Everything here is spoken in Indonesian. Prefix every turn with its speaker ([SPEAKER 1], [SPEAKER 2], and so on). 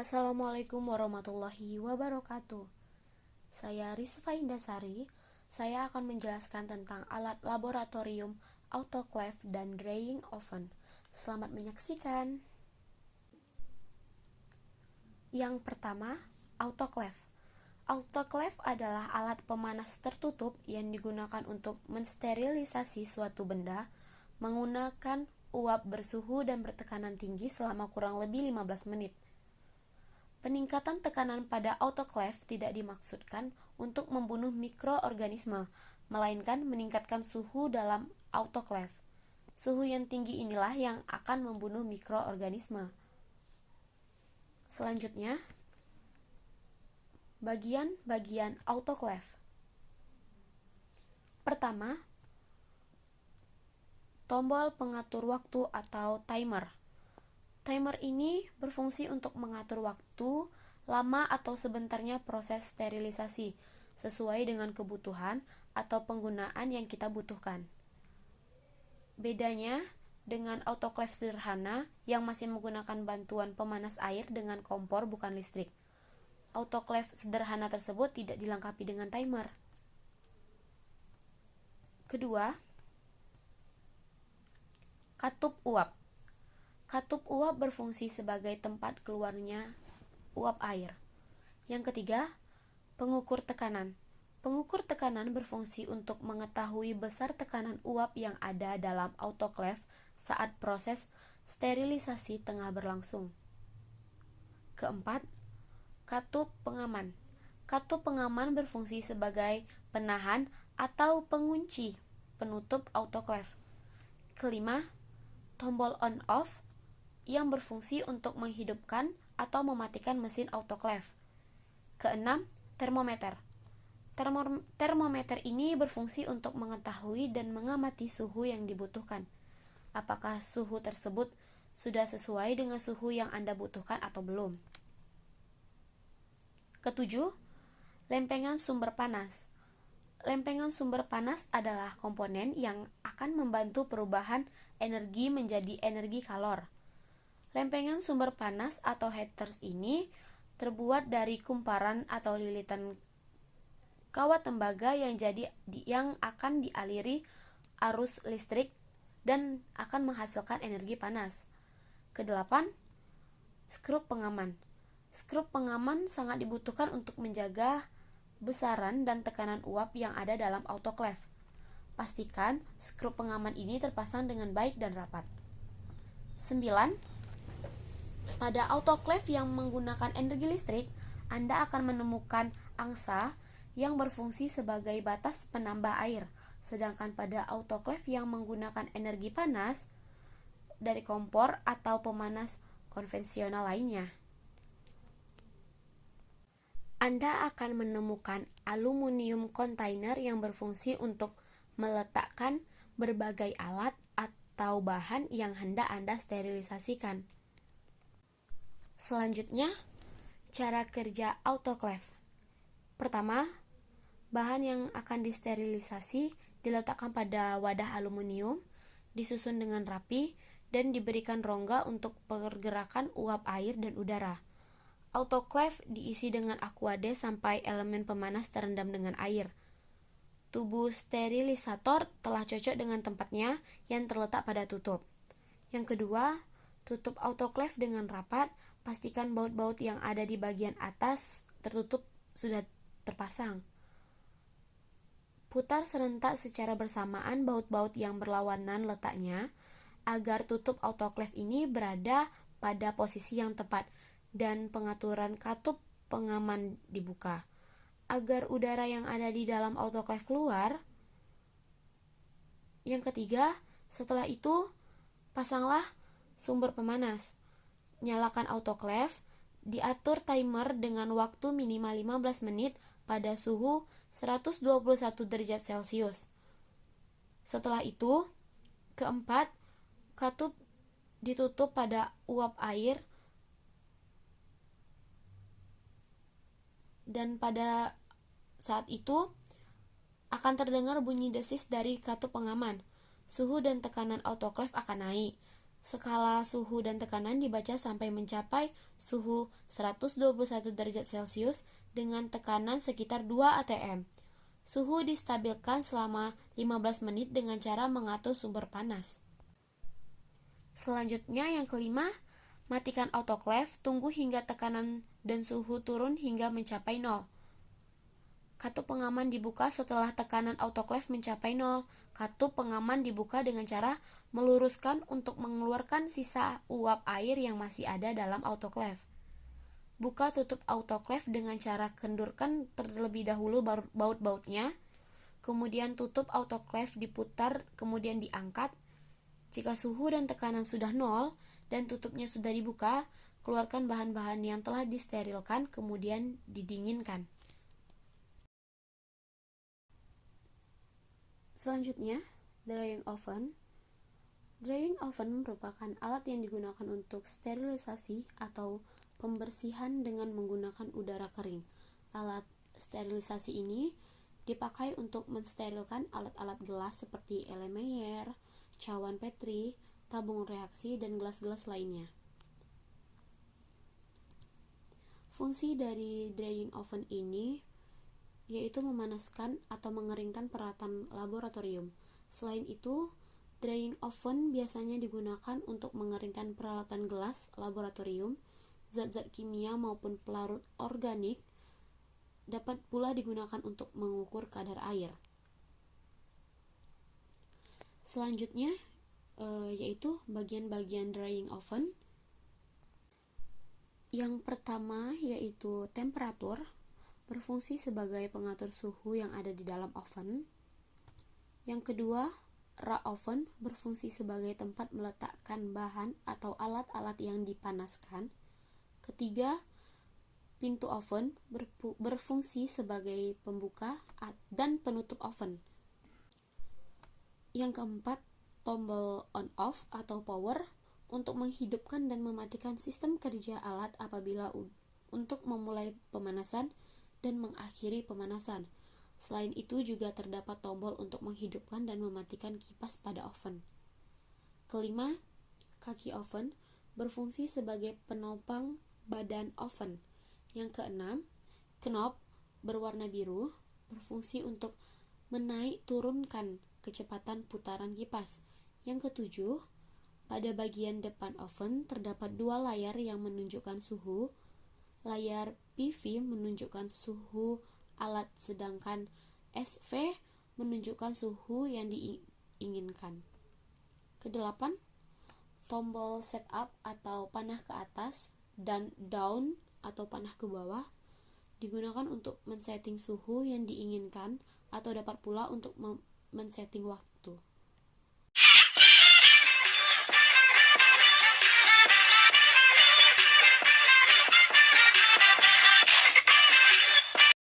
[SPEAKER 1] Assalamualaikum warahmatullahi wabarakatuh. Saya Rizfa Indasari. Saya akan menjelaskan tentang alat laboratorium autoclave dan drying oven. Selamat menyaksikan. Yang pertama, autoclave. Autoclave adalah alat pemanas tertutup yang digunakan untuk mensterilisasi suatu benda menggunakan uap bersuhu dan bertekanan tinggi selama kurang lebih 15 menit. Peningkatan tekanan pada autoclave tidak dimaksudkan untuk membunuh mikroorganisme, melainkan meningkatkan suhu dalam autoclave. Suhu yang tinggi inilah yang akan membunuh mikroorganisme. Selanjutnya, bagian-bagian autoclave. Pertama, tombol pengatur waktu atau timer. Timer ini berfungsi untuk mengatur waktu lama atau sebentarnya proses sterilisasi sesuai dengan kebutuhan atau penggunaan yang kita butuhkan. Bedanya dengan autoclave sederhana yang masih menggunakan bantuan pemanas air dengan kompor bukan listrik. Autoclave sederhana tersebut tidak dilengkapi dengan timer. Kedua, katup uap. Katup uap berfungsi sebagai tempat keluarnya uap air. Yang ketiga, pengukur tekanan. Pengukur tekanan berfungsi untuk mengetahui besar tekanan uap yang ada dalam autoclave saat proses sterilisasi tengah berlangsung. Keempat, katup pengaman. Katup pengaman berfungsi sebagai penahan atau pengunci penutup autoclave. Kelima, tombol on-off yang berfungsi untuk menghidupkan atau mematikan mesin autoclave. Keenam, termometer. Termometer ini berfungsi untuk mengetahui dan mengamati suhu yang dibutuhkan. Apakah suhu tersebut sudah sesuai dengan suhu yang Anda butuhkan atau belum? Ketujuh, lempengan sumber panas. Lempengan sumber panas adalah komponen yang akan membantu perubahan energi menjadi energi kalor. Lempengan sumber panas atau heaters ini terbuat dari kumparan atau lilitan kawat tembaga yang akan dialiri arus listrik dan akan menghasilkan energi panas. Kedelapan, skrup pengaman. Skrup pengaman sangat dibutuhkan untuk menjaga besaran dan tekanan uap yang ada dalam autoclave. Pastikan skrup pengaman ini terpasang dengan baik dan rapat. 9. Pada autoclave yang menggunakan energi listrik, Anda akan menemukan angsa yang berfungsi sebagai batas penambah air, sedangkan pada autoclave yang menggunakan energi panas dari kompor atau pemanas konvensional lainnya, Anda akan menemukan aluminium kontainer yang berfungsi untuk meletakkan berbagai alat atau bahan yang hendak Anda sterilisasikan. Selanjutnya, cara kerja autoclave. Pertama, bahan yang akan disterilisasi diletakkan pada wadah aluminium, disusun dengan rapi, dan diberikan rongga untuk pergerakan uap air dan udara. Autoclave diisi dengan aquade sampai elemen pemanas terendam dengan air. Tubuh sterilisator telah cocok dengan tempatnya yang terletak pada tutup. Yang kedua, tutup autoclave dengan rapat. Pastikan baut-baut yang ada di bagian atas tertutup sudah terpasang. Putar serentak secara bersamaan baut-baut yang berlawanan letaknya agar tutup autoclave ini berada pada posisi yang tepat dan pengaturan katup pengaman dibuka agar udara yang ada di dalam autoclave keluar. Yang ketiga, setelah itu pasanglah sumber pemanas. Nyalakan autoclave, diatur timer dengan waktu minimal 15 menit pada suhu 121 derajat Celcius. Setelah itu, keempat, katup ditutup pada uap air dan pada saat itu akan terdengar bunyi desis dari katup pengaman. Suhu dan tekanan autoclave akan naik. Skala suhu dan tekanan dibaca sampai mencapai suhu 121 derajat Celcius dengan tekanan sekitar 2 atm. Suhu distabilkan selama 15 menit dengan cara mengatur sumber panas. Selanjutnya yang kelima, matikan autoclave, tunggu hingga tekanan dan suhu turun hingga mencapai 0. Katup pengaman dibuka setelah tekanan autoclave mencapai 0. Katup pengaman dibuka dengan cara meluruskan untuk mengeluarkan sisa uap air yang masih ada dalam autoclave. Buka tutup autoclave dengan cara kendurkan terlebih dahulu baut-bautnya. Kemudian tutup autoclave diputar, kemudian diangkat. Jika suhu dan tekanan sudah 0 dan tutupnya sudah dibuka, keluarkan bahan-bahan yang telah disterilkan, kemudian didinginkan. Selanjutnya, drying oven. Drying oven merupakan alat yang digunakan untuk sterilisasi atau pembersihan dengan menggunakan udara kering. Alat sterilisasi ini dipakai untuk mensterilkan alat-alat gelas seperti Erlenmeyer, cawan Petri, tabung reaksi, dan gelas-gelas lainnya. Fungsi dari drying oven ini yaitu memanaskan atau mengeringkan peralatan laboratorium. Selain itu, drying oven biasanya digunakan untuk mengeringkan peralatan gelas laboratorium, zat-zat kimia maupun pelarut organik. Dapat pula digunakan untuk mengukur kadar air. Selanjutnya, yaitu bagian-bagian drying oven. Yang pertama yaitu temperatur, berfungsi sebagai pengatur suhu yang ada di dalam oven. Yang kedua, rak oven berfungsi sebagai tempat meletakkan bahan atau alat-alat yang dipanaskan. Ketiga, pintu oven berfungsi sebagai pembuka dan penutup oven. Yang keempat, tombol on-off atau power untuk menghidupkan dan mematikan sistem kerja alat apabila untuk memulai pemanasan dan mengakhiri pemanasan. Selain itu juga terdapat tombol untuk menghidupkan dan mematikan kipas pada oven. Kelima, kaki oven berfungsi sebagai penopang badan oven. Yang keenam, knob berwarna biru berfungsi untuk menaik turunkan kecepatan putaran kipas. Yang ketujuh, pada bagian depan oven terdapat dua layar yang menunjukkan suhu. Layar PV menunjukkan suhu alat, sedangkan SV menunjukkan suhu yang diinginkan. Kedelapan, tombol setup atau panah ke atas dan down atau panah ke bawah digunakan untuk men-setting suhu yang diinginkan atau dapat pula untuk men-setting waktu.